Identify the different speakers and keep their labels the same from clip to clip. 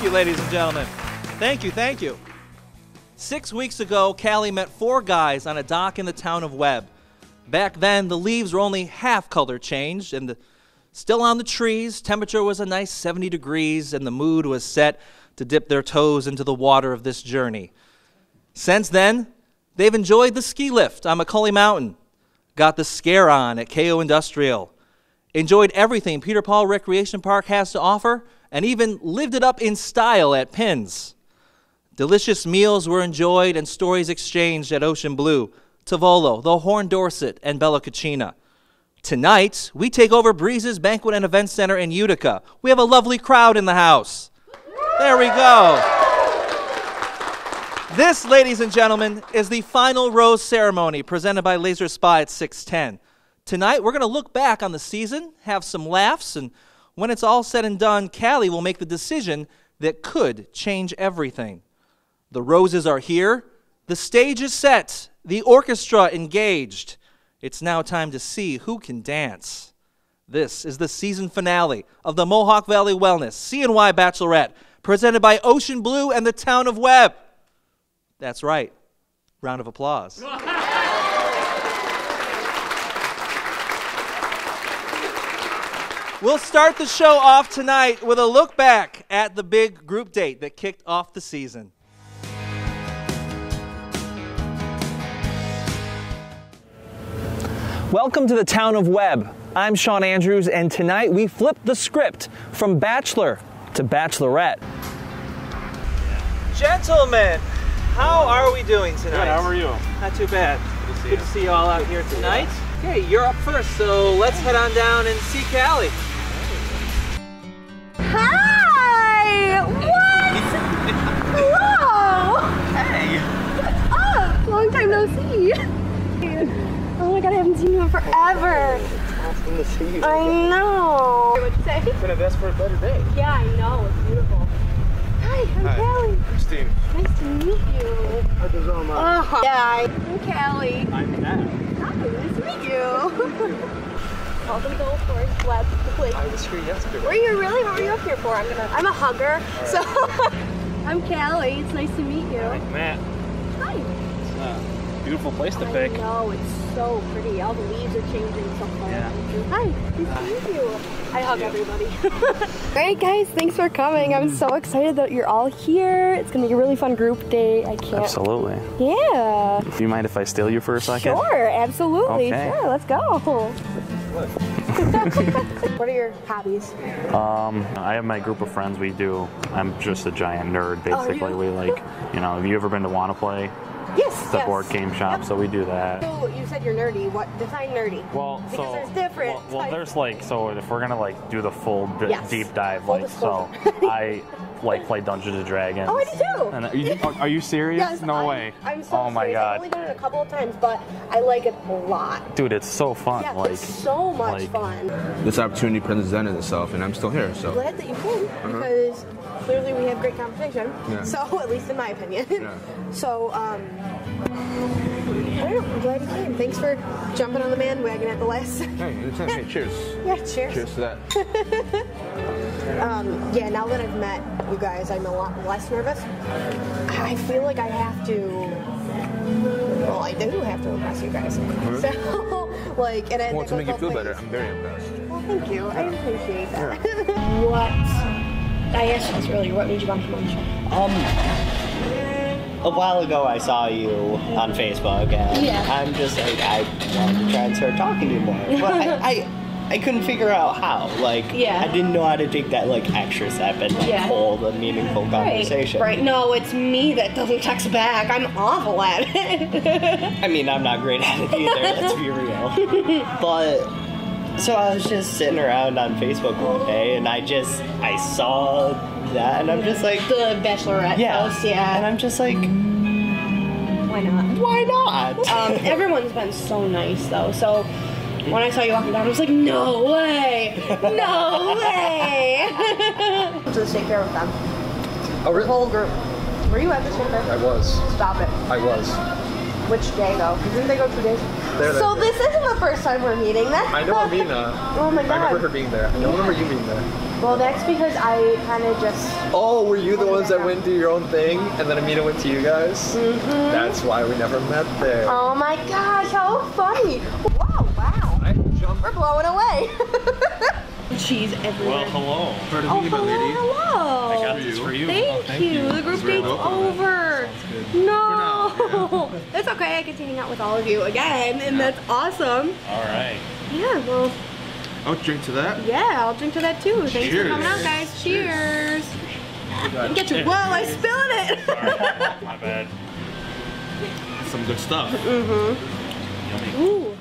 Speaker 1: you, ladies and gentlemen. Thank you, thank you. 6 weeks ago, Callie met 4 guys on a dock in the town of Webb. Back then, the leaves were only half color changed, and still on the trees, temperature was a nice 70 degrees, and the mood was set to dip their toes into the water of this journey. Since then, they've enjoyed the ski lift on McCully Mountain, got the scare on at KO Industrial, enjoyed everything Peter Paul Recreation Park has to offer, and even lived it up in style at Pins. Delicious meals were enjoyed and stories exchanged at Ocean Blue, Tavolo, the Horn Dorset, and Bella Cucina. Tonight, we take over Breeze's Banquet and Event Center in Utica. We have a lovely crowd in the house. There we go. This, ladies and gentlemen, is the final rose ceremony presented by Laser Spa at 610. Tonight, we're going to look back on the season, have some laughs, and when it's all said and done, Callie will make the decision that could change everything. The roses are here, the stage is set, the orchestra engaged. It's now time to see who can dance. This is the season finale of the Mohawk Valley Wellness CNY Bachelorette, presented by Ocean Blue and the town of Webb. That's right. Round of applause. We'll start the show off tonight with a look back at the big group date that kicked off the season. Welcome to the town of Webb. I'm Shaun Andrews, and tonight we flipped the script from Bachelor to Bachelorette. Gentlemen, how are we doing tonight?
Speaker 2: Good, how are you?
Speaker 1: Not too bad. Good to see you all out here tonight. Okay, you're up first, so let's head on down and see Callie.
Speaker 3: Hi! What? Hello!
Speaker 2: Hey!
Speaker 3: What's up? Long time no see. Oh my god, I haven't seen you in forever.
Speaker 2: It's awesome to see you.
Speaker 3: I know. What'd you say?
Speaker 2: Couldn't have asked for a better day.
Speaker 3: Yeah, I know. It's beautiful. Hi, I'm Callie.
Speaker 2: Christine.
Speaker 3: Nice to meet you. Yeah, I'm Callie.
Speaker 2: I'm Matt.
Speaker 3: Hi, nice to meet you. Welcome to Old Forest Webb.
Speaker 2: I was here yesterday.
Speaker 3: Were you really? What were you up here for? I'm a hugger, so. I'm Callie. It's nice to meet you.
Speaker 2: I'm Matt.
Speaker 3: Hi.
Speaker 2: It's a beautiful place to pick.
Speaker 3: I know, it's so pretty. All the leaves are changing so far.
Speaker 2: Yeah.
Speaker 3: Hi, nice to meet you. I hug everybody. Alright guys, thanks for coming. I'm so excited that you're all here. It's gonna be a really fun group day. I can't.
Speaker 4: Absolutely.
Speaker 3: Yeah.
Speaker 4: Do you mind if I steal you for a second?
Speaker 3: Sure, absolutely.
Speaker 4: Okay.
Speaker 3: Sure, let's go. What are your hobbies?
Speaker 4: I have my group of friends. I'm just a giant nerd, basically.
Speaker 3: Oh,
Speaker 4: We like, have you ever been to Wanna Play?
Speaker 3: Yes.
Speaker 4: It's a board game shop, so we do that.
Speaker 3: So you said you're nerdy. What? Define nerdy.
Speaker 4: Well,
Speaker 3: because there's different.
Speaker 4: Well, there's so if we're gonna do the full deep dive,
Speaker 3: Full disclosure.
Speaker 4: I play Dungeons and Dragons.
Speaker 3: Oh, I do too.
Speaker 4: And are you serious?
Speaker 3: Yes,
Speaker 4: No way.
Speaker 3: I'm so
Speaker 4: Oh my
Speaker 3: serious.
Speaker 4: god.
Speaker 3: I've only done it a couple of times, but I like it a lot.
Speaker 4: Dude, it's so fun.
Speaker 3: Yeah, it's so much fun.
Speaker 5: This opportunity presented itself, and I'm still here. So
Speaker 3: Glad that you came because clearly we have great conversation.
Speaker 5: Yeah.
Speaker 3: So at least in my opinion.
Speaker 5: Yeah.
Speaker 3: So I'm glad you came. Thanks for jumping on the bandwagon at the last.
Speaker 5: Hey, anytime. Hey, cheers.
Speaker 3: Yeah, cheers.
Speaker 5: Cheers to that.
Speaker 3: Yeah, now that I've met you guys, I'm a lot less nervous. I feel like I have to. Well, I do have to impress you guys. So, and
Speaker 5: Well, to make you feel better, I'm very impressed.
Speaker 3: Well, thank you. I appreciate that. What? I asked you this earlier. What made you want to come on the show?
Speaker 6: A while ago I saw you on Facebook, and I'm just like, I wanted to try and start talking to you more. But I couldn't figure out how. I didn't know how to take that extra step and hold a meaningful conversation.
Speaker 3: Right. No, it's me that doesn't text back. I'm awful at it.
Speaker 6: I mean, I'm not great at it either, let's be real. But so I was just sitting around on Facebook one day, and I saw that, and I'm just like,
Speaker 3: the Bachelorette post,
Speaker 6: and I'm just like,
Speaker 3: why not?
Speaker 6: Why not?
Speaker 3: Everyone's been so nice though. So when I saw you walking down, I was like, no way, no way. To the state fair with them.
Speaker 5: Oh, really?
Speaker 3: The whole group. Were you at the state fair?
Speaker 5: I was.
Speaker 3: Stop it.
Speaker 5: I was.
Speaker 3: Which day though? Didn't they go 2 days? So this isn't the first time we're meeting.
Speaker 2: I know Amina.
Speaker 3: Oh my god.
Speaker 2: I remember her being there. I don't remember you being there.
Speaker 3: Well, that's because I kind of just...
Speaker 2: Oh, were you the ones that went to your own thing and then Amina went to you guys? Mm-hmm. That's why we never met there.
Speaker 3: Oh my gosh, how funny. Whoa, wow. We're blowing away. Cheese everywhere.
Speaker 4: Well, hello.
Speaker 3: Oh, hello.
Speaker 4: I got this for you.
Speaker 3: Thank you. The group date's over. No. It's okay. I get to hang out with all of you again, and that's awesome.
Speaker 4: All right.
Speaker 3: Yeah, well.
Speaker 5: I'll drink to that.
Speaker 3: Yeah, I'll drink to that too. Thanks for coming out, guys. Cheers. Get your. Whoa, I spilled it.
Speaker 4: Sorry. My bad.
Speaker 5: Some good stuff.
Speaker 3: Mm-hmm. Ooh.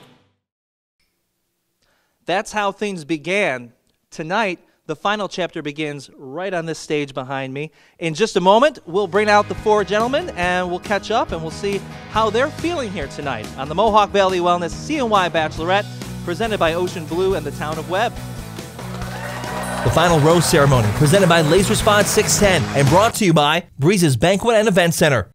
Speaker 1: That's how things began. Tonight, the final chapter begins right on this stage behind me. In just a moment, we'll bring out the 4 gentlemen and we'll catch up and we'll see how they're feeling here tonight on the Mohawk Valley Wellness CNY Bachelorette, presented by Ocean Blue and the town of Webb.
Speaker 7: The final rose ceremony presented by Laser Response 610 and brought to you by Breeze's Banquet and Event Center.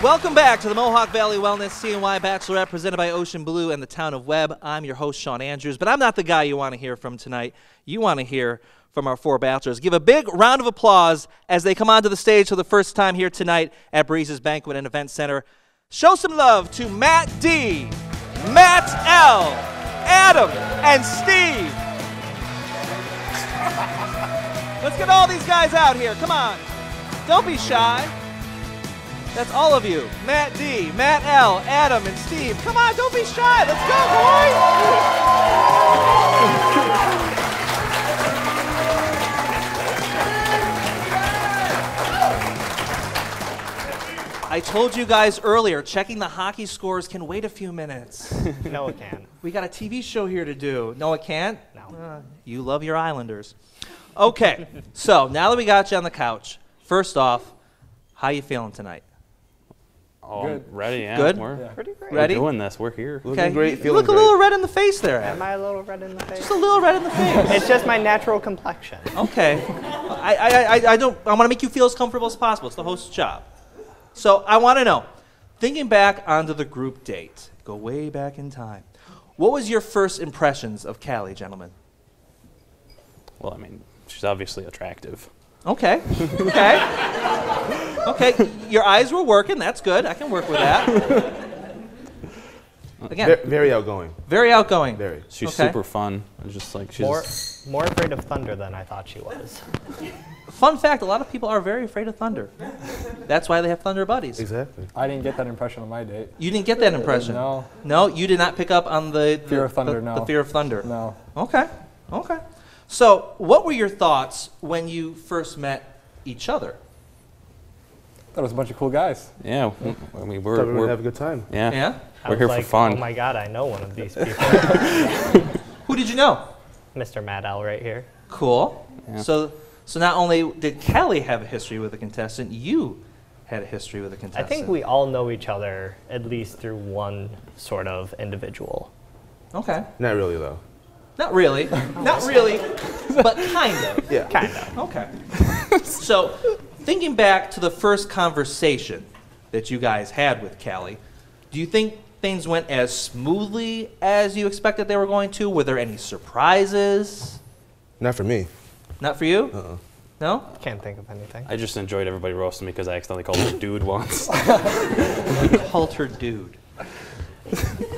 Speaker 1: Welcome back to the Mohawk Valley Wellness CNY Bachelorette, presented by Ocean Blue and the town of Webb. I'm your host, Shaun Andrews, but I'm not the guy you want to hear from tonight. You want to hear from our 4 bachelors. Give a big round of applause as they come onto the stage for the first time here tonight at Breeze's Banquet and Event Center. Show some love to Matt D, Matt L, Adam, and Steve. Let's get all these guys out here. Come on. Don't be shy. That's all of you. Matt D, Matt L, Adam, and Steve. Come on, don't be shy. Let's go, boys. I told you guys earlier, checking the hockey scores can wait a few minutes.
Speaker 6: No, it can.
Speaker 1: We got a TV show here to do. No, it can't?
Speaker 6: No.
Speaker 1: You love your Islanders. Okay, so now that we got you on the couch, first off, how you feeling tonight?
Speaker 4: Oh, I'm ready, yeah.
Speaker 1: Good?
Speaker 4: We're
Speaker 6: Pretty great.
Speaker 1: Ready?
Speaker 4: doing this. We're here.
Speaker 1: Okay.
Speaker 5: great,
Speaker 1: You
Speaker 5: feeling
Speaker 1: look a
Speaker 5: great.
Speaker 1: little red in the face there,
Speaker 6: Am
Speaker 1: Adam.
Speaker 6: I a little red in the face?
Speaker 1: Just a little red in the face.
Speaker 6: It's just my natural complexion.
Speaker 1: Okay. I want to make you feel as comfortable as possible. It's the host's job. So I want to know, thinking back onto the group date, go way back in time. What was your first impressions of Callie, gentlemen?
Speaker 4: Well, I mean, she's obviously attractive.
Speaker 1: Okay. Okay. Okay. Your eyes were working. That's good. I can work with that. Again,
Speaker 5: Very outgoing.
Speaker 1: very outgoing.
Speaker 5: Very.
Speaker 4: She's
Speaker 1: Okay.
Speaker 4: super fun. It's just like she's
Speaker 6: More afraid of thunder than I thought she was.
Speaker 1: Fun fact, a lot of people are very afraid of thunder. That's why they have thunder buddies.
Speaker 5: Exactly.
Speaker 8: I didn't get that impression on my date.
Speaker 1: You didn't get that impression?
Speaker 8: No.
Speaker 1: No, you did not pick up on the
Speaker 8: Fear of thunder,
Speaker 1: the
Speaker 8: no.
Speaker 1: fear of thunder.
Speaker 8: No.
Speaker 1: Okay. Okay. So, what were your thoughts when you first met each other?
Speaker 8: Thought it was a bunch of cool guys.
Speaker 4: yeah. I mean,
Speaker 5: Thought we were
Speaker 4: we're
Speaker 5: gonna have a good time.
Speaker 4: yeah.
Speaker 1: Yeah?
Speaker 6: I
Speaker 4: We're
Speaker 6: was
Speaker 4: here
Speaker 6: like,
Speaker 4: for fun.
Speaker 6: Oh my God, I know one of these people.
Speaker 1: Who did you know?
Speaker 6: Mr. Matt L right here.
Speaker 1: Cool.
Speaker 4: Yeah.
Speaker 1: So not only did Kelly have a history with a contestant, you had a history with a
Speaker 6: I
Speaker 1: contestant.
Speaker 6: think we all know each other at least through one sort of individual.
Speaker 1: Okay.
Speaker 5: Not really though.
Speaker 1: Not really. Not really, but kind of.
Speaker 5: Yeah.
Speaker 6: Kind of.
Speaker 1: Okay. So, thinking back to the first conversation that you guys had with Callie, do you think things went as smoothly as you expected they were going to? Were there any surprises?
Speaker 5: Not for me.
Speaker 1: Not for you?
Speaker 5: Uh-uh.
Speaker 1: No?
Speaker 6: Can't think of anything.
Speaker 4: I just enjoyed everybody roasting me because I accidentally called her dude once.
Speaker 1: You called her dude.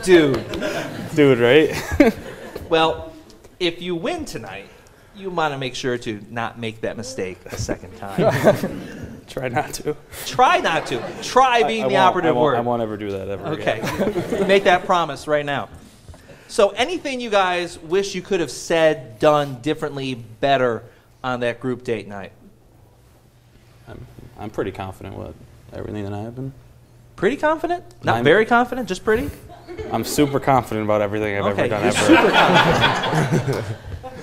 Speaker 1: Dude.
Speaker 4: Dude, right?
Speaker 1: Well, if you win tonight, you want to make sure to not make that mistake a second time.
Speaker 4: Try not to.
Speaker 1: Try not to. Try being the operative word.
Speaker 4: I won't ever do that ever
Speaker 1: Okay.
Speaker 4: again.
Speaker 1: Make that promise right now. So anything you guys wish you could have said, done differently, better on that group date night?
Speaker 4: I'm pretty confident with everything that happened.
Speaker 1: Pretty confident? Not
Speaker 4: I'm-
Speaker 1: very confident, just pretty?
Speaker 4: I'm super confident about everything I've
Speaker 1: Okay,
Speaker 4: ever done
Speaker 1: you're
Speaker 4: ever.
Speaker 1: super confident.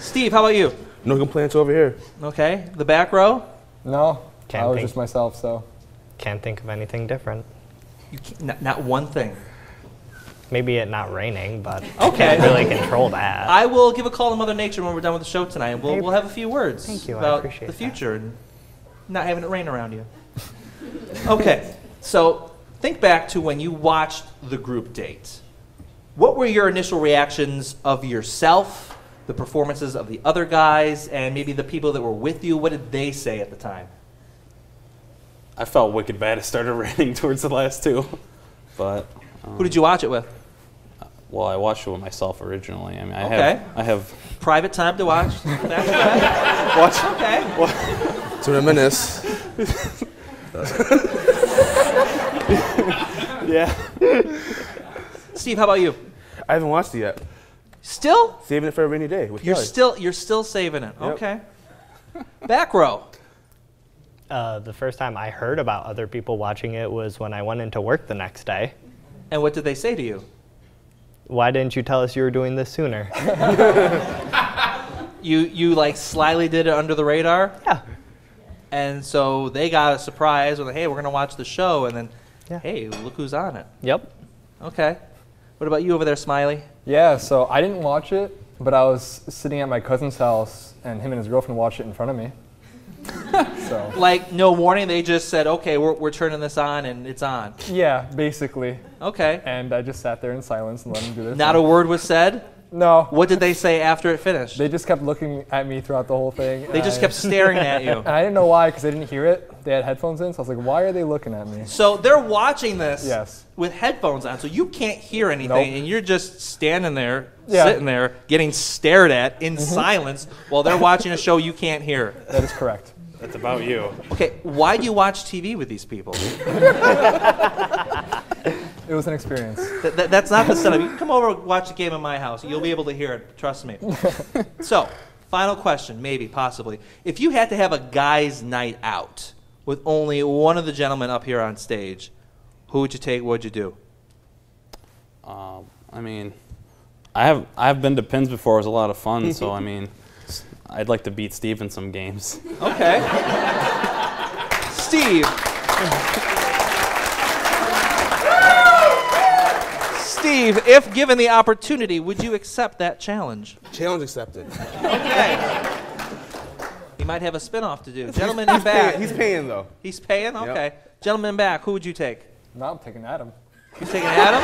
Speaker 1: Steve, how about you?
Speaker 5: No complaints over here.
Speaker 1: Okay, the back row?
Speaker 8: No,
Speaker 6: Can't
Speaker 8: I was
Speaker 6: think.
Speaker 8: just myself, so.
Speaker 6: Can't think of anything different.
Speaker 1: You can't, not one thing.
Speaker 9: Maybe it not raining, but
Speaker 1: okay.
Speaker 9: I can't really control that.
Speaker 1: I will give a call to Mother Nature when we're done with the show tonight. And we'll have a few words about the future and not having it rain around you. Okay, so think back to when you watched the group date. What were your initial reactions of yourself, the performances of the other guys, and maybe the people that were with you? What did they say at the time?
Speaker 4: I felt wicked bad. It started raining towards the last two, but.
Speaker 1: Who did you watch it with?
Speaker 4: Well, I watched it with myself originally. I mean,
Speaker 1: I
Speaker 4: have
Speaker 1: private time to watch.
Speaker 4: Watch.
Speaker 1: Okay.
Speaker 5: To reminisce.
Speaker 4: Yeah.
Speaker 1: Steve, how about you?
Speaker 5: I haven't watched it yet.
Speaker 1: Still?
Speaker 5: Saving it for a rainy day with
Speaker 1: You're
Speaker 5: Kelly.
Speaker 1: you're still saving it.
Speaker 5: Yep.
Speaker 1: Okay. Back row.
Speaker 9: The first time I heard about other people watching it was when I went into work the next day.
Speaker 1: And what did they say to you?
Speaker 9: Why didn't you tell us you were doing this sooner?
Speaker 1: You like slyly did it under the radar?
Speaker 9: Yeah.
Speaker 1: And so they got a surprise when, hey, we're going to watch the show, and then, hey, look who's on it.
Speaker 9: Yep.
Speaker 1: Okay. What about you over there, Smiley?
Speaker 8: Yeah, so I didn't watch it, but I was sitting at my cousin's house, and him and his girlfriend watched it in front of me. So.
Speaker 1: Like, no warning, they just said, okay, we're turning this on, and it's on.
Speaker 8: Yeah, basically.
Speaker 1: Okay.
Speaker 8: And I just sat there in silence and let them do their
Speaker 1: Not
Speaker 8: thing.
Speaker 1: a word was said?
Speaker 8: No.
Speaker 1: What did they say after it finished?
Speaker 8: They just kept looking at me throughout the whole thing.
Speaker 1: They just kept staring at you.
Speaker 8: And I didn't know why, because I didn't hear it. They had headphones in, so I was like, why are they looking at me?
Speaker 1: So they're watching this
Speaker 8: Yes.
Speaker 1: with headphones on, so you can't hear anything,
Speaker 8: Nope.
Speaker 1: and you're just standing there, sitting there, getting stared at in silence while they're watching a show you can't hear.
Speaker 8: That is correct.
Speaker 4: That's about you.
Speaker 1: Okay, why do you watch TV with these people?
Speaker 8: It was an experience.
Speaker 1: That's not the setup. You can come over and watch the game in my house. You'll be able to hear it. Trust me. So, final question, maybe, possibly. If you had to have a guys' night out with only one of the gentlemen up here on stage, who would you take? What would you do?
Speaker 4: I mean, I've been to Pins before. It was a lot of fun. So I mean, I'd like to beat Steve in some games.
Speaker 1: Okay. Steve. Steve, if given the opportunity, would you accept that challenge?
Speaker 5: Challenge accepted.
Speaker 1: Okay. He might have a spin-off to do. Gentleman in back.
Speaker 5: He's paying, though.
Speaker 1: He's paying? Okay. Gentleman in back, who would you take?
Speaker 8: No, I'm taking Adam.
Speaker 1: You taking Adam?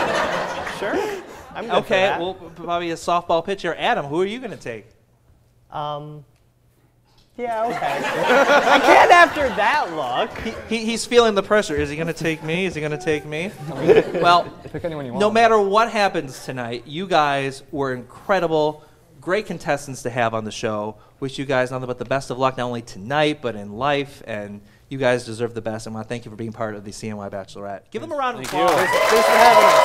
Speaker 9: Sure. I'm good
Speaker 1: Okay,
Speaker 9: for that.
Speaker 1: well, probably a softball pitcher. Adam, who are you going to take?
Speaker 9: Yeah, okay. I can't after that look.
Speaker 1: He's feeling the pressure. Is he going to take me? Is he going to take me? Well,
Speaker 8: Pick anyone you want.
Speaker 1: no matter what happens tonight, you guys were incredible, great contestants to have on the show. Wish you guys nothing but the best of luck, not only tonight, but in life. And you guys deserve the best. I want to thank you for being part of the CNY Bachelorette. Give them a round of applause.
Speaker 8: Thanks for having us.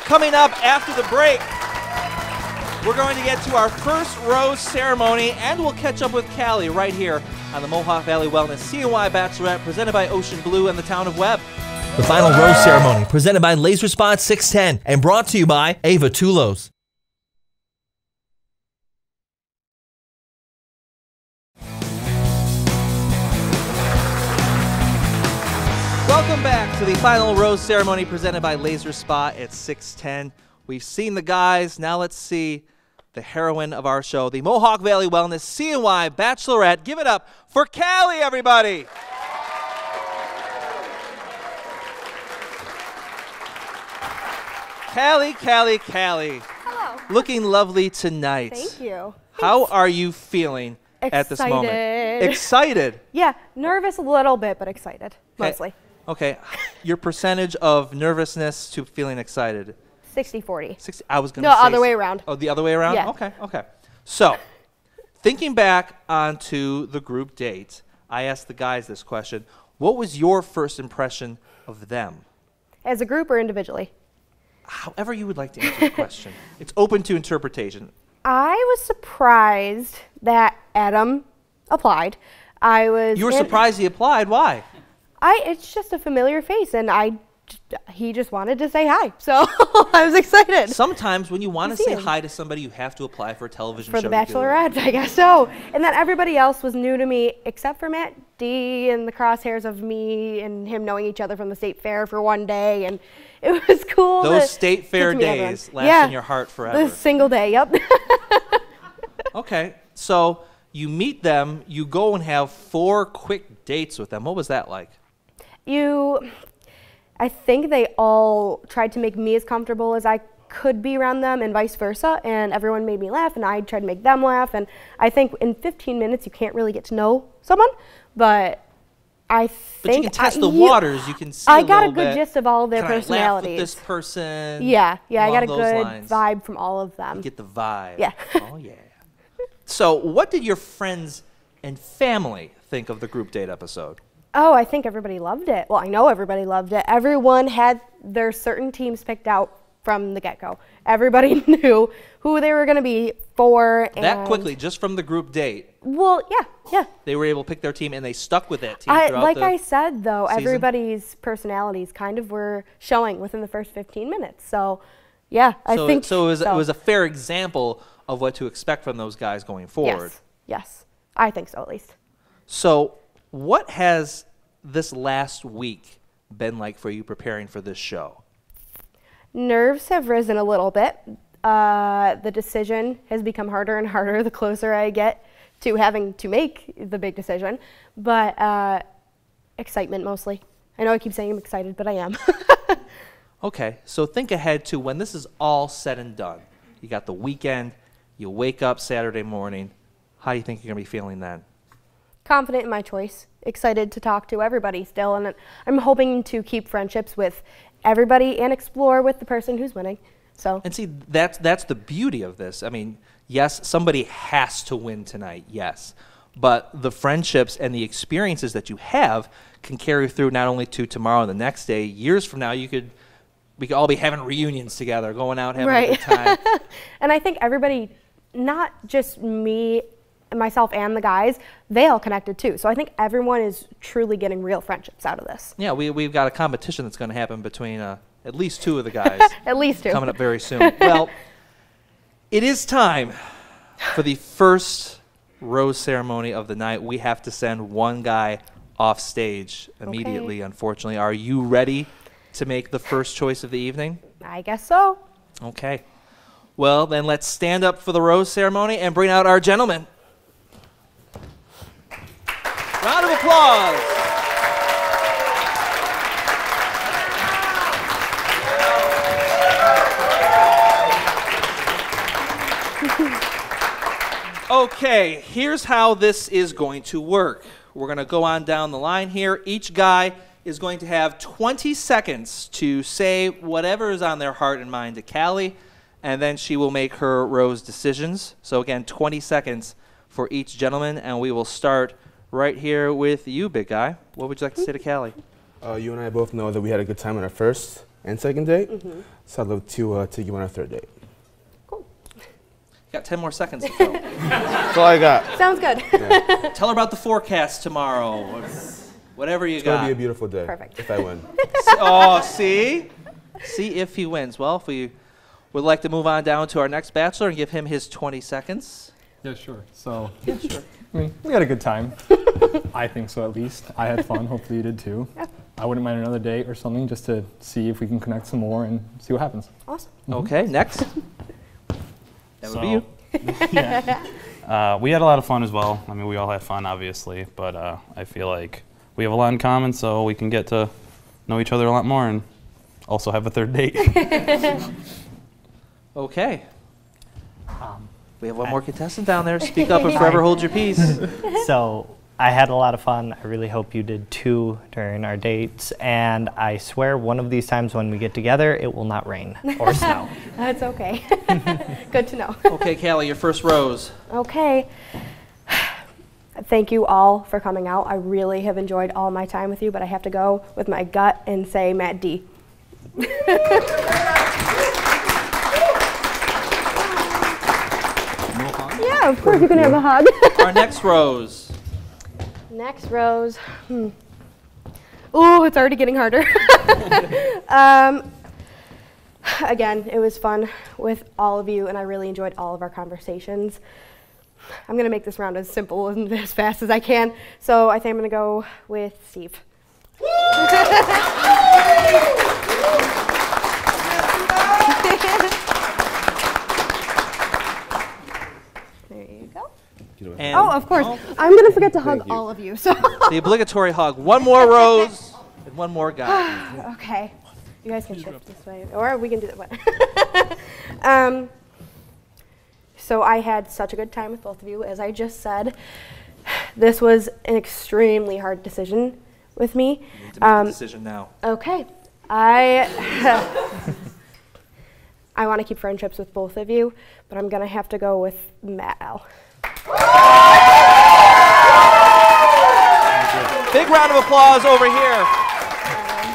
Speaker 1: Coming up after the break, we're going to get to our first rose ceremony, and we'll catch up with Callie right here on the Mohawk Valley Wellness CNY Bachelorette, presented by Ocean Blue and the town of Webb.
Speaker 7: The final rose ceremony presented by Laser Spot 610 and brought to you by Ava Tulos.
Speaker 1: Welcome back to the final rose ceremony presented by Laser Spot at 610. We've seen the guys. Now let's see the heroine of our show, the Mohawk Valley Wellness CNY Bachelorette. Give it up for Callie, everybody. Callie.
Speaker 3: Hello.
Speaker 1: Looking lovely tonight.
Speaker 3: Thank you.
Speaker 1: How are you feeling at this moment? Excited.
Speaker 3: Yeah, nervous a little bit, but excited, mostly.
Speaker 1: Okay, your percentage of nervousness to feeling excited?
Speaker 3: 60-40.
Speaker 1: I was going to
Speaker 3: No,
Speaker 1: say
Speaker 3: other way around.
Speaker 1: Oh, the other way around?
Speaker 3: Yeah.
Speaker 1: Okay. So, thinking back onto the group date, I asked the guys this question. What was your first impression of them?
Speaker 3: As a group or individually?
Speaker 1: However you would like to answer the question. It's open to interpretation.
Speaker 3: I was surprised that Adam applied. You
Speaker 1: were surprised he applied? Why?
Speaker 3: It's just a familiar face, and I he just wanted to say hi, so I was excited.
Speaker 1: Sometimes when you want to say hi to somebody, you have to apply for a television show.
Speaker 3: For the Bachelorette, I guess so. And then everybody else was new to me, except for Matt D and the crosshairs of me and him knowing each other from the state fair for one day, and it was cool.
Speaker 1: Those state fair days last in your heart forever.
Speaker 3: The single day, yep.
Speaker 1: Okay, so you meet them, you go and have 4 quick dates with them. What was that like?
Speaker 3: I think they all tried to make me as comfortable as I could be around them and vice versa, and everyone made me laugh and I tried to make them laugh, and I think in 15 minutes you can't really get to know someone, but I think
Speaker 1: But you can test the waters, you can see
Speaker 3: I
Speaker 1: a
Speaker 3: got a
Speaker 1: little
Speaker 3: good
Speaker 1: bit.
Speaker 3: gist of all of their
Speaker 1: Can I laugh
Speaker 3: personalities.
Speaker 1: with this person?
Speaker 3: Yeah, I got a
Speaker 1: along those
Speaker 3: good
Speaker 1: lines?
Speaker 3: vibe from all of them.
Speaker 1: You get the vibe.
Speaker 3: Yeah.
Speaker 1: Oh, yeah. So what did your friends and family think of the group date episode?
Speaker 3: Oh, I think everybody loved it. Well, I know everybody loved it. Everyone had their certain teams picked out from the get-go. Everybody knew who they were going to be for.
Speaker 1: That quickly, just from the group date.
Speaker 3: Well, yeah.
Speaker 1: They were able to pick their team, and they stuck with that team throughout
Speaker 3: Like
Speaker 1: the
Speaker 3: I said, though,
Speaker 1: season?
Speaker 3: everybody's personalities kind of were showing within the first 15 minutes. So, yeah, I think
Speaker 1: so. It was a fair example of what to expect from those guys going forward.
Speaker 3: Yes. I think so, at least.
Speaker 1: So what has this last week been like for you preparing for this show?
Speaker 3: Nerves have risen a little bit. The decision has become harder and harder the closer I get to having to make the big decision. But excitement mostly. I know I keep saying I'm excited, but I am.
Speaker 1: Okay, so think ahead to when this is all said and done. You got the weekend, you wake up Saturday morning. How do you think you're going to be feeling then?
Speaker 3: Confident in my choice, excited to talk to everybody still, and I'm hoping to keep friendships with everybody and explore with the person who's winning. So.
Speaker 1: And see, that's the beauty of this. I mean, yes, somebody has to win tonight, yes. But the friendships and the experiences that you have can carry through not only to tomorrow and the next day. Years from now, we could all be having reunions together, going out, having a good time.
Speaker 3: And I think everybody, not just me, myself and the guys, they all connected too. So I think everyone is truly getting real friendships out of this.
Speaker 1: Yeah, we've got a competition that's going to happen between at least 2 of the guys.
Speaker 3: At least 2.
Speaker 1: Coming up very soon. Well, it is time for the first rose ceremony of the night. We have to send one guy off stage immediately, unfortunately. Are you ready to make the first choice of the evening?
Speaker 3: I guess so.
Speaker 1: Okay. Well, then let's stand up for the rose ceremony and bring out our gentlemen. Round of applause. Okay, here's how this is going to work. We're going to go on down the line here. Each guy is going to have 20 seconds to say whatever is on their heart and mind to Callie, and then she will make her rose decisions. So again, 20 seconds for each gentleman, and we will start right here with you, big guy. What would you like to say to Callie?
Speaker 5: You and I both know that we had a good time on our first and second date, so I'd love to take you on our third date.
Speaker 3: Cool.
Speaker 1: You got 10 more seconds to go.
Speaker 5: That's all I got.
Speaker 3: Sounds good.
Speaker 5: Yeah.
Speaker 1: Tell her about the forecast tomorrow. Whatever you got.
Speaker 5: It's going to be a beautiful day.
Speaker 3: Perfect.
Speaker 5: If I win.
Speaker 1: Oh, see? See if he wins. Well, if we would like to move on down to our next bachelor and give him his 20 seconds.
Speaker 8: Yeah, sure. So,
Speaker 1: Yeah, sure.
Speaker 8: I mean, we had a good time. I think so, at least. I had fun. Hopefully you did too.
Speaker 3: Yeah.
Speaker 8: I wouldn't mind another date or something just to see if we can connect some more and see what happens.
Speaker 3: Awesome.
Speaker 1: Okay, next. That would be you.
Speaker 4: Yeah. We had a lot of fun as well. I mean, we all had fun, obviously, but I feel like we have a lot in common, so we can get to know each other a lot more and also have a third date.
Speaker 1: Okay. We have one more contestant down there. Speak up and forever hold your peace.
Speaker 9: So I had a lot of fun. I really hope you did too during our dates. And I swear one of these times when we get together, it will not rain or snow.
Speaker 3: That's okay. Good to know.
Speaker 1: Okay, Callie, your first rose.
Speaker 3: Okay. Thank you all for coming out. I really have enjoyed all my time with you, but I have to go with my gut and say Matt D. Yeah, of course you can have a hug.
Speaker 1: Our next rose.
Speaker 3: Next rose. Oh, it's already getting harder. Again, it was fun with all of you, and I really enjoyed all of our conversations. I'm going to make this round as simple and as fast as I can, so I think I'm going to go with Steve. There you go.
Speaker 1: And
Speaker 3: oh, of course. I'm going to forget to hug all of you. So
Speaker 1: the obligatory hug. One more Rose and one more guy.
Speaker 3: Okay. You guys can shift this way, or we can do that way. So I had such a good time with both of you. As I just said, this was an extremely hard decision with me.
Speaker 1: You need to make a decision now.
Speaker 3: Okay. I want to keep friendships with both of you, but I'm going to have to go with Matt L.
Speaker 1: Big round of applause over here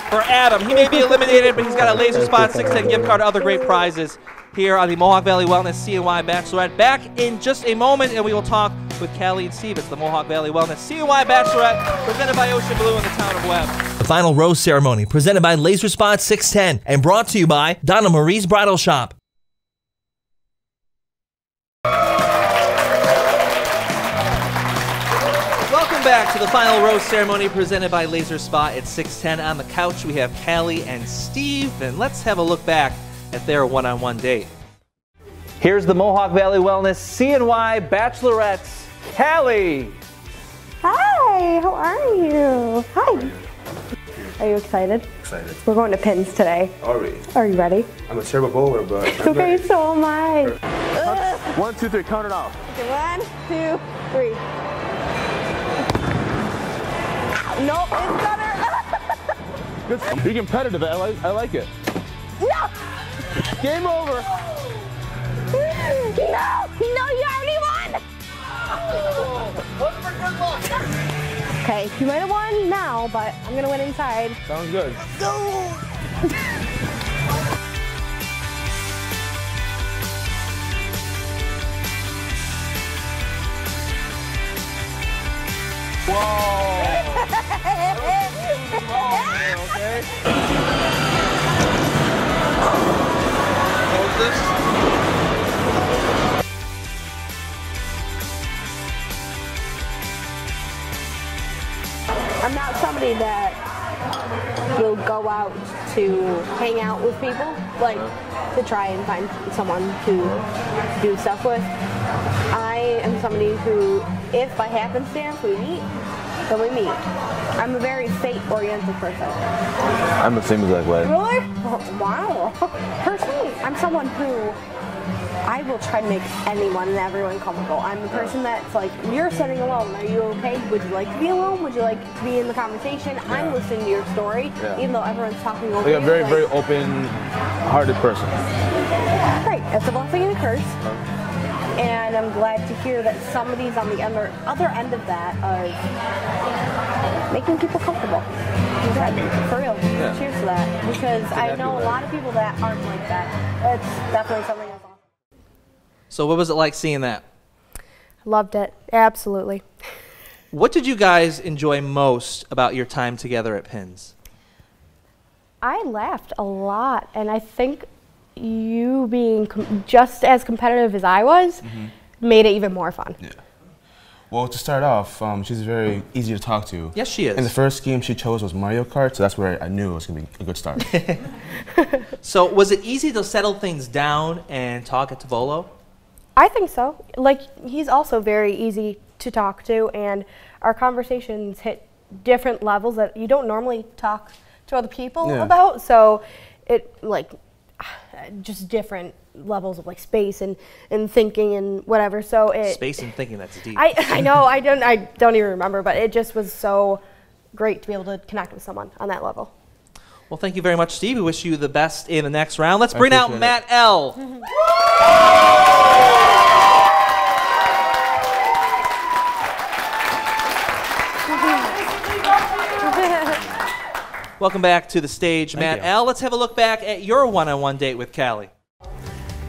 Speaker 1: for Adam. He may be eliminated, but he's got a Laser Spot 610 gift card and other great prizes here on the Mohawk Valley Wellness CNY Bachelorette. Back in just a moment, and we will talk with Callie and Steve. It's the Mohawk Valley Wellness CNY Bachelorette, presented by Ocean Blue in the town of Webb.
Speaker 7: The final rose ceremony presented by Laser Spot 610 and brought to you by Donna Marie's Bridal Shop. Welcome back to the final rose ceremony presented by Laser Spot at 610. On the couch, we have Callie and Steve, and let's have a look back at their one-on-one date. Here's the Mohawk Valley Wellness CNY Bachelorettes, Callie.
Speaker 3: Hi, how are you? Hi. Are you excited?
Speaker 5: Excited.
Speaker 3: We're going to Pins today.
Speaker 5: Are we?
Speaker 3: Are you ready?
Speaker 5: I'm a terrible bowler, but I'm
Speaker 3: Okay,
Speaker 5: ready.
Speaker 3: so am I.
Speaker 5: 1, 2, 3, count it off.
Speaker 3: Okay, 1, 2, 3. Nope, it's better.
Speaker 5: Be competitive. I like it.
Speaker 3: No!
Speaker 5: Game over.
Speaker 3: No, you already won! Okay, you might have won now, but I'm gonna win inside.
Speaker 5: Sounds good.
Speaker 3: Go!
Speaker 1: Okay. Hold this.
Speaker 3: I'm not somebody that will go out to hang out with people, like to try and find someone to do stuff with. I am somebody who, if by happenstance we meet, then we meet. I'm a very fate-oriented person.
Speaker 5: I'm the same exact way.
Speaker 3: Really? Oh, wow. Personally, I'm someone who I will try to make anyone and everyone comfortable. I'm the person that's like, you're sitting alone. Are you okay? Would you like to be alone? Would you like to be in the conversation? Yeah. I'm listening to your story, even though everyone's talking over you.
Speaker 5: Like a very, very open-hearted person.
Speaker 3: Great. It's a blessing and a curse. And I'm glad to hear that somebody's on the other end of that, of making people comfortable. For real. Yeah. Cheers to that. Because I know a lot of people that aren't like that. It's definitely something that's awesome.
Speaker 1: So what was it like seeing that?
Speaker 3: Loved it. Absolutely.
Speaker 1: What did you guys enjoy most about your time together at Pins?
Speaker 3: I laughed a lot, and I think you being just as competitive as I was made it even more fun.
Speaker 5: Yeah. Well, to start off, she's very easy to talk to.
Speaker 1: Yes, she is.
Speaker 5: And the first game she chose was Mario Kart, so that's where I knew it was going to be a good start.
Speaker 1: So was it easy to settle things down and talk at Tavolo?
Speaker 3: I think so. Like, he's also very easy to talk to, and our conversations hit different levels that you don't normally talk to other people about. So it, like, just different levels of like space and thinking and whatever. So it
Speaker 1: space and thinking, that's deep.
Speaker 3: I know, I don't even remember, but it just was so great to be able to connect with someone on that level.
Speaker 1: Well, thank you very much, Steve. We wish you the best in the next round. Let's bring out Matt L. Welcome back to the stage, Matt L. Let's have a look back at your one-on-one date with Callie.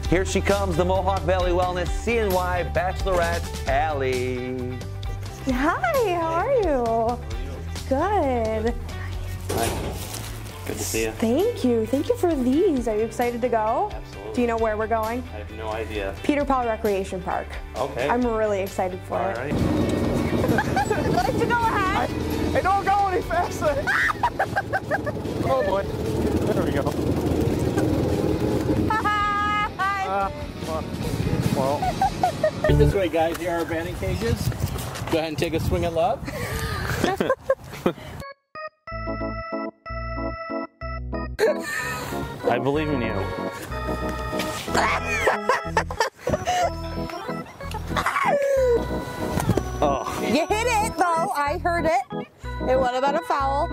Speaker 10: Here she comes, the Mohawk Valley Wellness CNY Bachelorette, Callie.
Speaker 3: Hi, how are you? Good.
Speaker 4: Good to see you.
Speaker 3: Thank you. Thank you for these. Are you excited to go?
Speaker 4: Absolutely.
Speaker 3: Do you know where we're going?
Speaker 4: I have no idea.
Speaker 3: Peter Paul Recreation Park.
Speaker 4: Okay.
Speaker 3: I'm really excited for it.
Speaker 4: All right.
Speaker 3: Like to go ahead.
Speaker 2: Hey, don't go any faster. Oh boy. There we go. Well.
Speaker 6: This way, guys. Here are our batting cages. Go ahead and take a swing at love.
Speaker 4: I believe in you.
Speaker 11: Oh. You hit it, though. I heard it. It would have been a foul.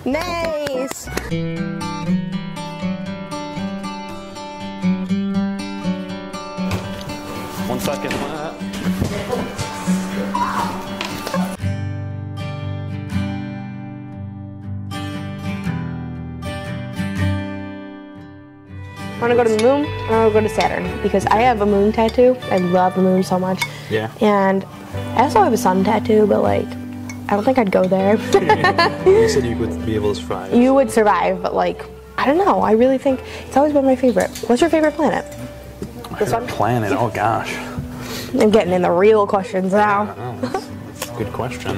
Speaker 11: Nice.
Speaker 4: 1 second.
Speaker 3: I want to go to the moon, and I want to go to Saturn, because I have a moon tattoo. I love the moon so much.
Speaker 4: Yeah.
Speaker 3: And I also have a sun tattoo, but like, I don't think I'd go there.
Speaker 4: You said you would be able to survive.
Speaker 3: You would survive, but like, I don't know. I really think it's always been my favorite. What's your favorite planet? This one?
Speaker 4: Planet? Oh gosh.
Speaker 3: I'm getting in the real questions now.
Speaker 4: That's a good question.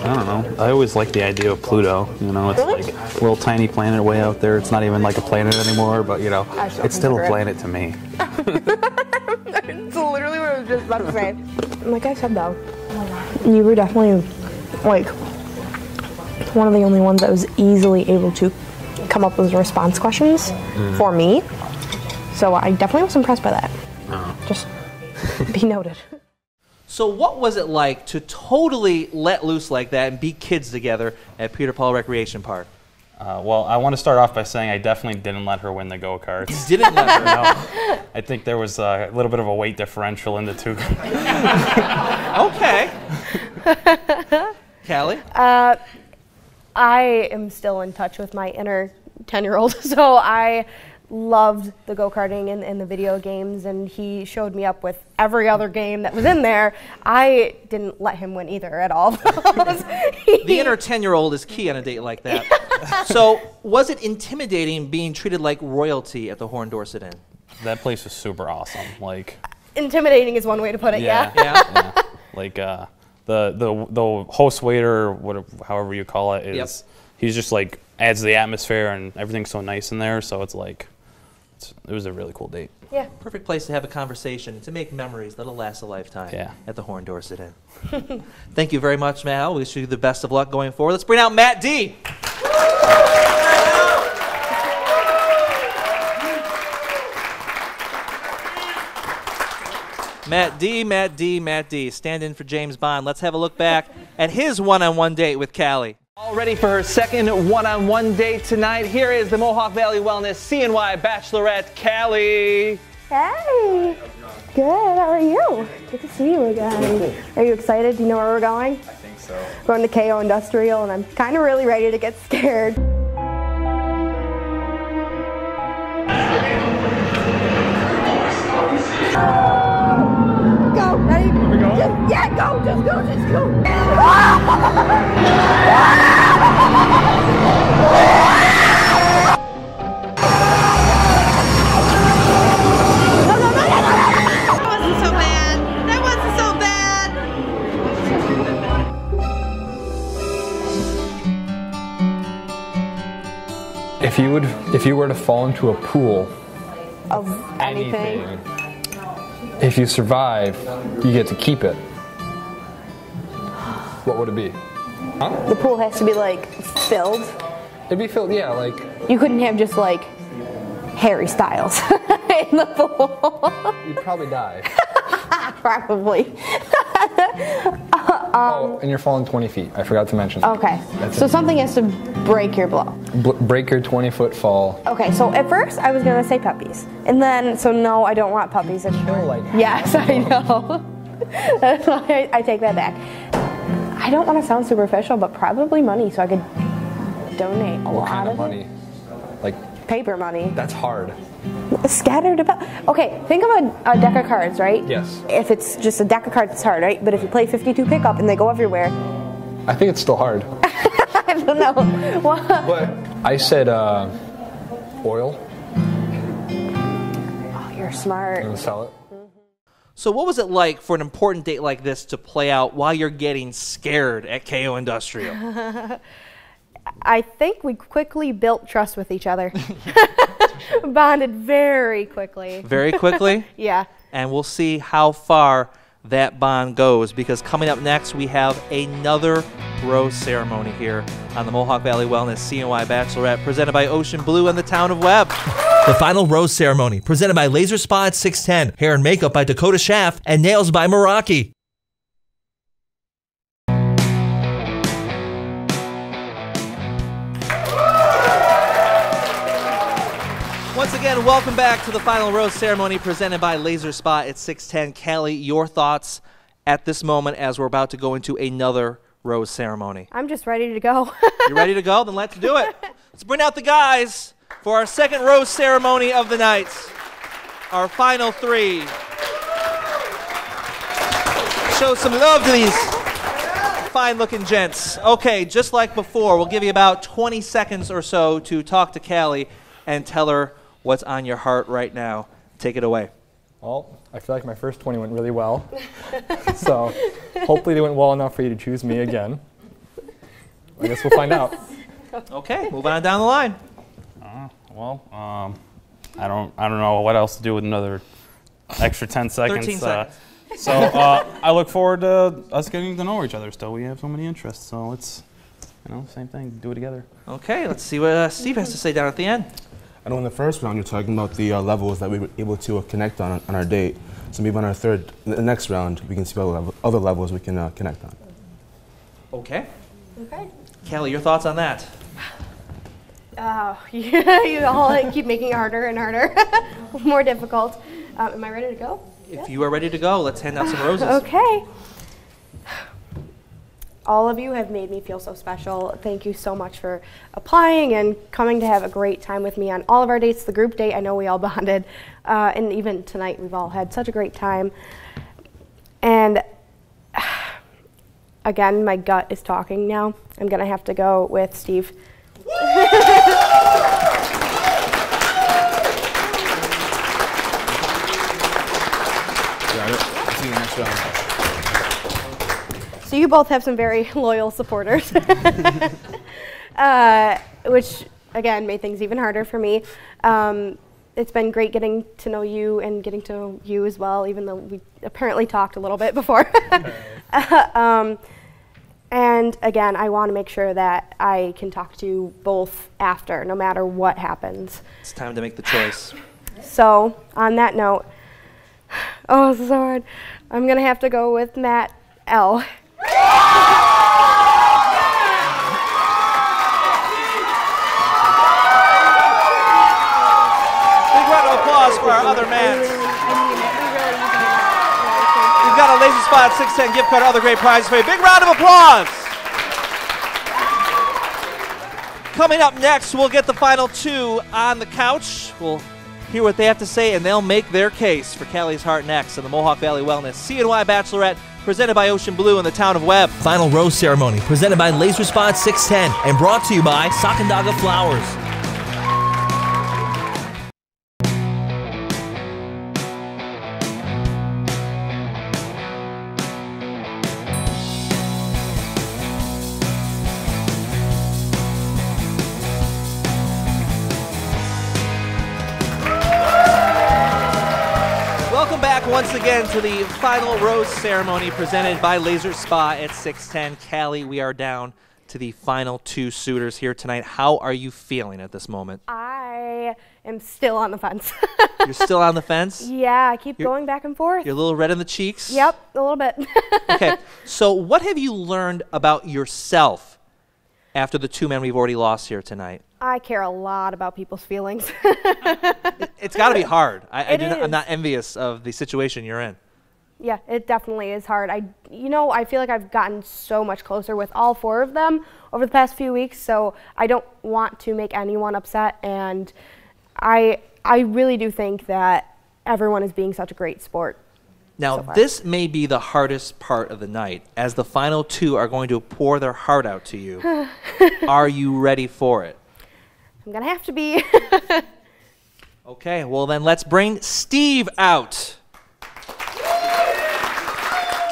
Speaker 4: I don't know. I always like the idea of Pluto. You know, it's like a little tiny planet way out there. It's not even like a planet anymore, but you know, it's still a planet to me.
Speaker 3: It's literally what I was just about to say. Like I said though, you were definitely like one of the only ones that was easily able to come up with response questions for me. So I definitely was impressed by that. Just be noted.
Speaker 1: So what was it like to totally let loose like that and be kids together at Peter Paul Recreation Park?
Speaker 4: Well, I want to start off by saying I definitely didn't let her win the go-karts.
Speaker 1: You didn't let her?
Speaker 4: No. I think there was a little bit of a weight differential in the two.
Speaker 1: Okay. Callie?
Speaker 3: I am still in touch with my inner 10-year-old, so I loved the go-karting and the video games, and he showed me up with every other game that was in there. I didn't let him win either at all.
Speaker 1: The inner 10-year-old is key on a date like that. So was it intimidating being treated like royalty at the Horn Dorset Inn?
Speaker 4: That place was super awesome. Like,
Speaker 3: intimidating is one way to put it, yeah.
Speaker 4: Yeah. Like the host waiter, whatever, however you call it, is he's just like adds to the atmosphere, and everything's so nice in there. So it's like it was a really cool date.
Speaker 3: Yeah.
Speaker 1: Perfect place to have a conversation and to make memories that'll last a lifetime at the Horn Dorset Inn. Thank you very much, Matt. We wish you the best of luck going forward. Let's bring out Matt D. Matt D, Matt D, Matt D. Stand in for James Bond. Let's have a look back at his one-on-one date with Callie. All ready for her second one-on-one date tonight. Here is the Mohawk Valley Wellness CNY Bachelorette, Callie.
Speaker 3: Hey. Good. How are you? Good to see you again. Are you excited? Do you know where we're going?
Speaker 2: I think so.
Speaker 3: We're going to KO Industrial, and I'm kind of really ready to get scared. Go. Ready?
Speaker 2: Here we go.
Speaker 3: Yeah, go. Just go. Just go.
Speaker 8: If you were to fall into a pool
Speaker 3: of anything,
Speaker 8: if you survive, you get to keep it. What would it be? Huh?
Speaker 3: the pool has to be like filled.
Speaker 8: It'd be filled, yeah, like.
Speaker 3: You couldn't have just like Harry Styles in the pool.
Speaker 8: You'd probably die.
Speaker 3: Probably.
Speaker 8: Oh, and you're falling 20 feet. I forgot to mention.
Speaker 3: Okay. So something has to break your blow.
Speaker 8: Break your 20-foot fall.
Speaker 3: Okay, so at first I was gonna say puppies. And then, so no, I don't want puppies anymore. Yes, I know. That's why I take that back. I don't want to sound superficial, but probably money, so I could donate a lot
Speaker 8: What kind of
Speaker 3: of
Speaker 8: money? Like
Speaker 3: paper money.
Speaker 8: that's hard.
Speaker 3: Scattered about. Okay, think of a deck of cards, right?
Speaker 8: Yes.
Speaker 3: If it's just a deck of cards, it's hard, right? But if you play 52 pickup and they go everywhere.
Speaker 8: I think it's still hard.
Speaker 3: I don't know.
Speaker 8: But I said oil.
Speaker 3: Oh, you're smart.
Speaker 8: And sell it.
Speaker 1: So what was it like for an important date like this to play out while you're getting scared at KO Industrial?
Speaker 3: I think we quickly built trust with each other. Bonded very quickly.
Speaker 1: Very quickly?
Speaker 3: Yeah.
Speaker 1: And we'll see how far that bond goes, because coming up next we have another rose ceremony here on the Mohawk Valley Wellness CNY Bachelorette, presented by Ocean Blue and the town of Webb. The final rose ceremony presented by Laser Spa at 610, hair and makeup by Dakota Schaff, and nails by Meraki. Once again, welcome back to the final rose ceremony presented by Laser Spa at 610. Callie, your thoughts at this moment as we're about to go into another rose ceremony?
Speaker 3: I'm just ready to go.
Speaker 1: You ready to go? Then let's do it. Let's bring out the guys for our second rose ceremony of the night. Our final three. Show some love to these fine-looking gents. Okay, just like before, we'll give you about 20 seconds or so to talk to Callie and tell her what's on your heart right now. Take it away.
Speaker 8: Well, I feel like my first 20 went really well. So hopefully they went well enough for you to choose me again. I guess we'll find out.
Speaker 1: Okay, moving on down the line.
Speaker 4: I don't know what else to do with another extra 10 seconds.
Speaker 1: 13 seconds.
Speaker 4: So I look forward to us getting to know each other still. We have so many interests, so let's, same thing, do it together.
Speaker 1: Okay, let's see what Steve has to say down at the end.
Speaker 5: I know in the first round you're talking about the levels that we were able to connect on our date. So maybe on our the next round, we can see what other levels we can connect on.
Speaker 1: Okay.
Speaker 3: Okay.
Speaker 1: Callie, your thoughts on that?
Speaker 3: You all keep making it harder and harder. More difficult. Am I ready to go?
Speaker 1: If you are ready to go, let's hand out some roses.
Speaker 3: Okay. All of you have made me feel so special. Thank you so much for applying and coming to have a great time with me on all of our dates. The group date, I know we all bonded. And even tonight, we've all had such a great time. And again, my gut is talking now. I'm going to have to go with Steve.
Speaker 5: Got it. See you next round.
Speaker 3: So you both have some very loyal supporters, which again made things even harder for me. It's been great getting to know you and getting to know you as well, even though we apparently talked a little bit before. And again, I want to make sure that I can talk to you both after, no matter what happens.
Speaker 1: It's time to make the choice.
Speaker 3: So on that note, oh, this is so hard. I'm going to have to go with Matt L.
Speaker 1: Big round of applause for our other man. We've got a Laser Spa 610 gift card and other great prizes for you. Big round of applause. Coming up next, we'll get the final two on the couch. We'll hear what they have to say, and they'll make their case for Callie's heart next in the Mohawk Valley Wellness CNY Bachelorette, presented by Ocean Blue and the town of Webb. Final rose ceremony presented by Laser Spa 610 and brought to you by Sacandaga Flowers. Welcome back once again to the final rose ceremony presented by Laser Spa at 610. Callie, we are down to the final two suitors here tonight. How are you feeling at this moment?
Speaker 3: I am still on the fence.
Speaker 1: You're still on the fence?
Speaker 3: Yeah, I keep going back and forth.
Speaker 1: You're a little red in the cheeks?
Speaker 3: Yep, a little bit.
Speaker 1: Okay, so what have you learned about yourself after the two men we've already lost here tonight?
Speaker 3: I care a lot about people's feelings.
Speaker 1: It's got to be hard.
Speaker 3: I'm
Speaker 1: not envious of the situation you're in.
Speaker 3: Yeah, it definitely is hard. I feel like I've gotten so much closer with all four of them over the past few weeks, so I don't want to make anyone upset, and I I really do think that everyone is being such a great sport.
Speaker 1: Now,
Speaker 3: so
Speaker 1: this may be the hardest part of the night, as the final two are going to pour their heart out to you. Are you ready for it?
Speaker 3: I'm going to have to be.
Speaker 1: Okay, well then let's bring Steve out.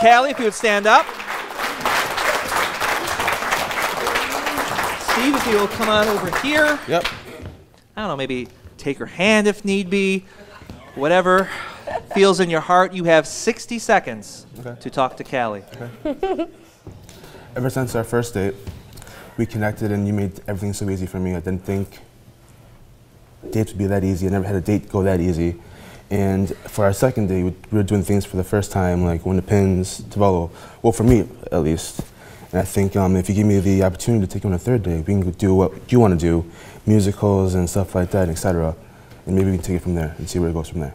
Speaker 1: Callie, if you would stand up. Steve, if you will come on over here.
Speaker 5: Yep.
Speaker 1: I don't know, maybe take her hand if need be. Whatever feels in your heart. You have 60 seconds to talk to Callie.
Speaker 5: Okay. Ever since our first date, we connected and you made everything so easy for me. I didn't think dates would be that easy. I never had a date go that easy. And for our second date, we were doing things for the first time, like win the pins, Tabello. Well, for me, at least. And I think if you give me the opportunity to take you on a third date, we can do what you want to do, musicals and stuff like that, etc. And maybe we can take it from there and see where it goes from there.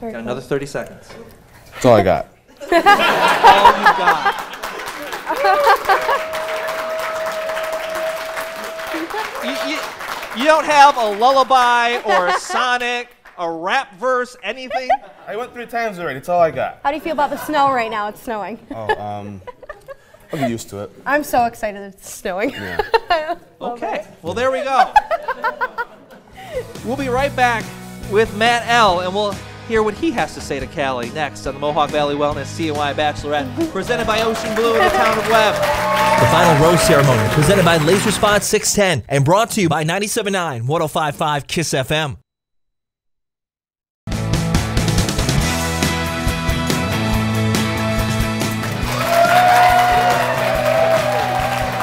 Speaker 1: Got another 30 seconds.
Speaker 5: That's all I got.
Speaker 1: All you got. You don't have a lullaby or a sonic, a rap verse, anything?
Speaker 5: I went 3 times already. That's all I got.
Speaker 3: How do you feel about the snow right now? It's snowing.
Speaker 5: Oh, I'll get used to it.
Speaker 3: I'm so excited it's snowing.
Speaker 5: Yeah.
Speaker 1: Okay, well there we go. We'll be right back with Matt L. and we'll hear what he has to say to Callie next on the Mohawk Valley Wellness CNY Bachelorette, presented by Ocean Blue in the town of Webb.
Speaker 7: The final rose ceremony presented by Laser Spot 610 and brought to you by 97.9 105.5 KISS FM.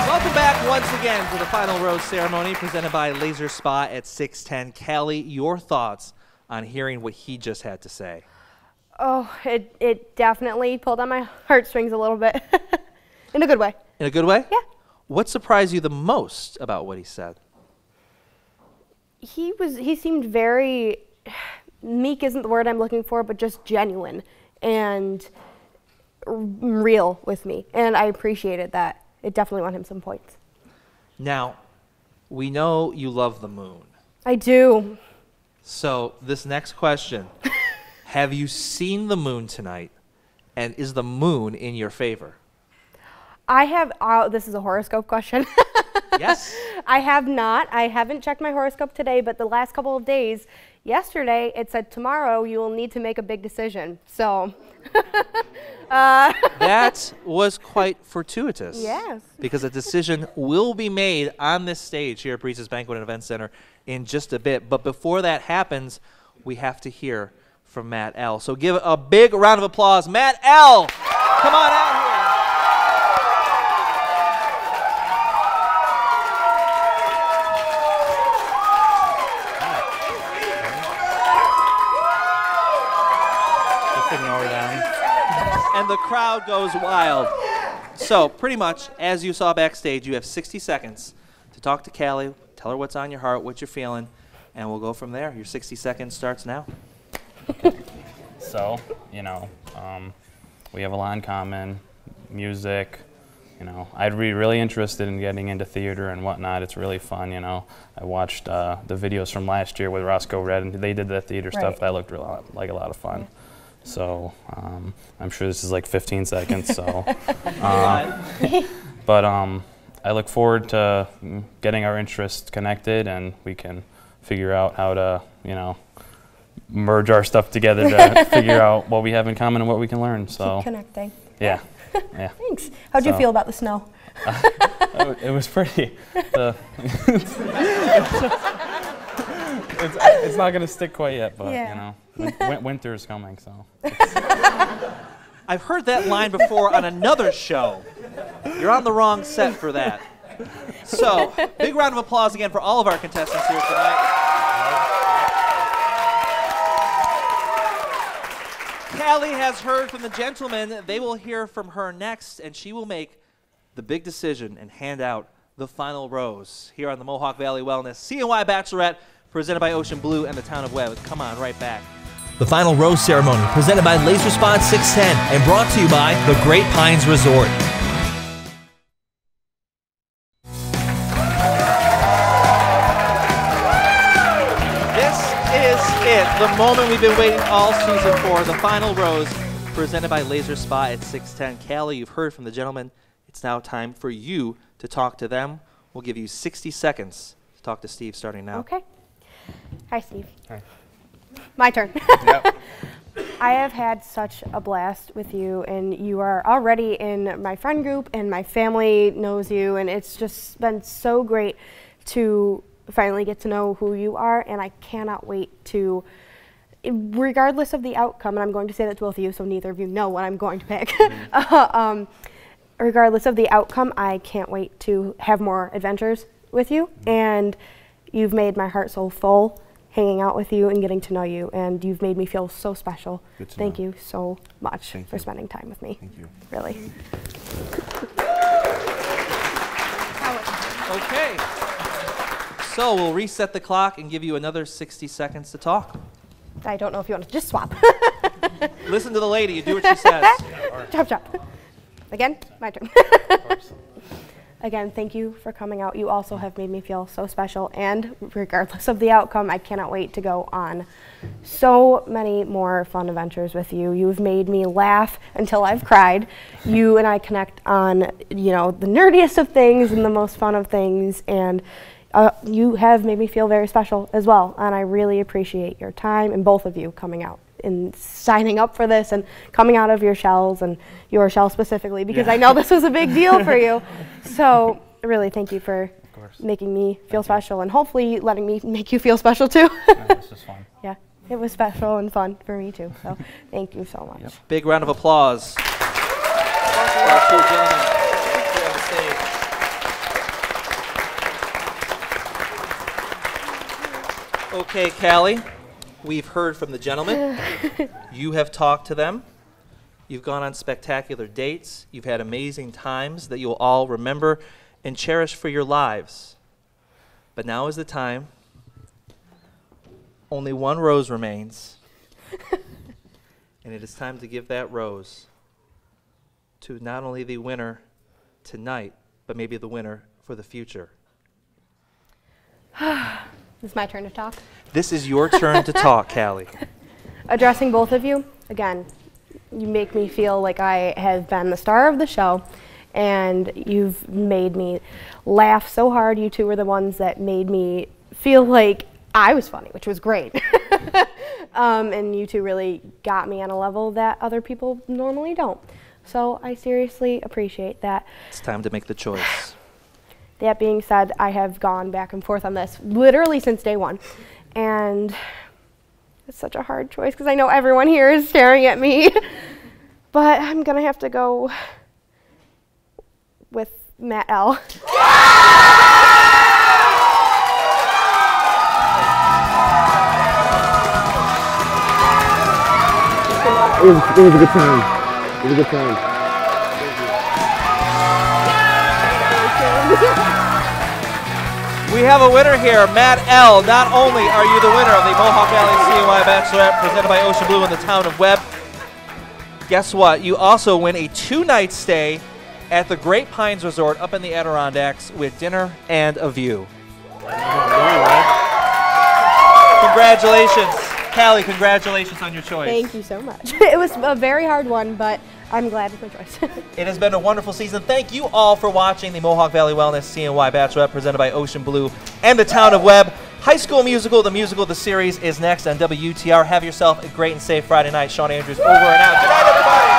Speaker 1: Welcome back once again to the final rose ceremony presented by Laser Spot at 610. Callie, your thoughts on hearing what he just had to say?
Speaker 3: Oh, it definitely pulled on my heartstrings a little bit. In a good way.
Speaker 1: In a good way?
Speaker 3: Yeah.
Speaker 1: What surprised you the most about what he said?
Speaker 3: He seemed very, meek isn't the word I'm looking for, but just genuine and real with me. And I appreciated that. It definitely won him some points.
Speaker 1: Now, we know you love the moon.
Speaker 3: I do.
Speaker 1: So this next question, have you seen the moon tonight? And is the moon in your favor?
Speaker 3: I have, this is a horoscope question.
Speaker 1: Yes.
Speaker 3: I have not. I haven't checked my horoscope today, but the last couple of days, yesterday, it said tomorrow you will need to make a big decision. So.
Speaker 1: That was quite fortuitous.
Speaker 3: Yes.
Speaker 1: Because a decision will be made on this stage here at Breeze's Banquet and Event Center in just a bit. But before that happens, we have to hear from Matt L. So give a big round of applause. Matt L., come on out here. And the crowd goes wild. So pretty much, as you saw backstage, you have 60 seconds to talk to Callie, tell her what's on your heart, what you're feeling, and we'll go from there. Your 60 seconds starts now.
Speaker 4: So, you know, we have a lot in common, music. You know, I'd be really interested in getting into theater and whatnot. It's really fun, you know. I watched the videos from last year with Roscoe Red, and they did the theater stuff. That looked like a lot of fun. Yeah. So I'm sure this is like 15 seconds. So, but I look forward to getting our interests connected, and we can figure out how to, you know, merge our stuff together to figure out what we have in common and what we can learn. So
Speaker 3: keep connecting.
Speaker 4: Yeah. Yeah.
Speaker 3: Thanks. How'd you feel about the snow?
Speaker 4: It was pretty. It's not going to stick quite yet, but you know, winter is coming. So.
Speaker 1: I've heard that line before on another show. You're on the wrong set for that. So, big round of applause again for all of our contestants here tonight. Callie has heard from the gentlemen. They will hear from her next, and she will make the big decision and hand out the final rose here on the Mohawk Valley Wellness CNY Bachelorette, presented by Ocean Blue and the town of Webb. Come on, right back.
Speaker 7: The final rose ceremony presented by Laser Spot 610 and brought to you by the Great Pines Resort.
Speaker 1: This is it. The moment we've been waiting all season for, the final rose presented by Laser Spa at 610. Callie, you've heard from the gentlemen. It's now time for you to talk to them. We'll give you 60 seconds to talk to Steve starting now.
Speaker 3: Okay. Hi, Steve.
Speaker 4: Hi.
Speaker 3: My turn.
Speaker 1: Yep.
Speaker 3: I have had such a blast with you, and you are already in my friend group, and my family knows you, and it's just been so great to finally get to know who you are, and I cannot wait to, regardless of the outcome, and I'm going to say that to both of you so neither of you know what I'm going to pick. Regardless of the outcome, I can't wait to have more adventures with you, and you've made my heart so full hanging out with you and getting to know you, and you've made me feel so special. Thank you so much for spending time with me.
Speaker 5: Thank you.
Speaker 3: Really.
Speaker 1: Okay. So we'll reset the clock and give you another 60 seconds to talk.
Speaker 3: I don't know if you want to just swap.
Speaker 1: Listen to the lady. You do what she says.
Speaker 3: Chop, chop. Again, my turn. Again, thank you for coming out. You also have made me feel so special, and regardless of the outcome, I cannot wait to go on so many more fun adventures with you. You've made me laugh until I've cried. You and I connect on, you know, the nerdiest of things and the most fun of things, and you have made me feel very special as well, and I really appreciate your time and both of you coming out and signing up for this and coming out of your shells, and your shell specifically, because I know this was a big deal for you. So really thank you for making me feel special, and hopefully letting me make you feel special too.
Speaker 4: This is fun.
Speaker 3: Yeah, it was special and fun for me too, so thank you so much.
Speaker 1: Yep. Big round of applause for our two gentlemen here on the stage. Okay, Callie, we've heard from the gentlemen. You have talked to them. You've gone on spectacular dates. You've had amazing times that you'll all remember and cherish for your lives. But now is the time. Only one rose remains. And it is time to give that rose to not only the winner tonight, but maybe the winner for the future.
Speaker 3: It's my turn to talk.
Speaker 1: This is your turn to talk, Callie.
Speaker 3: Addressing both of you, again, you make me feel like I have been the star of the show, and you've made me laugh so hard. You two were the ones that made me feel like I was funny, which was great. And you two really got me on a level that other people normally don't. So I seriously appreciate that.
Speaker 1: It's time to make the choice.
Speaker 3: That being said, I have gone back and forth on this literally since day one. And it's such a hard choice because I know everyone here is staring at me. But I'm going to have to go with Matt L.
Speaker 5: It was a good time. It was a good time.
Speaker 1: We have a winner here, Matt L. Not only are you the winner of the Mohawk Valley CNY Bachelorette presented by Ocean Blue in the town of Webb, guess what? You also win a 2-night stay at the Great Pines Resort up in the Adirondacks with dinner and a view. Congratulations. Callie, congratulations on your choice.
Speaker 3: Thank you so much. It was a very hard one, but I'm glad it's my choice.
Speaker 1: It has been a wonderful season. Thank you all for watching the Mohawk Valley Wellness CNY Bachelorette presented by Ocean Blue and the town of Webb. High School Musical, the musical of the series, is next on WTR. Have yourself a great and safe Friday night. Shaun Andrews over and out. Good night, everybody.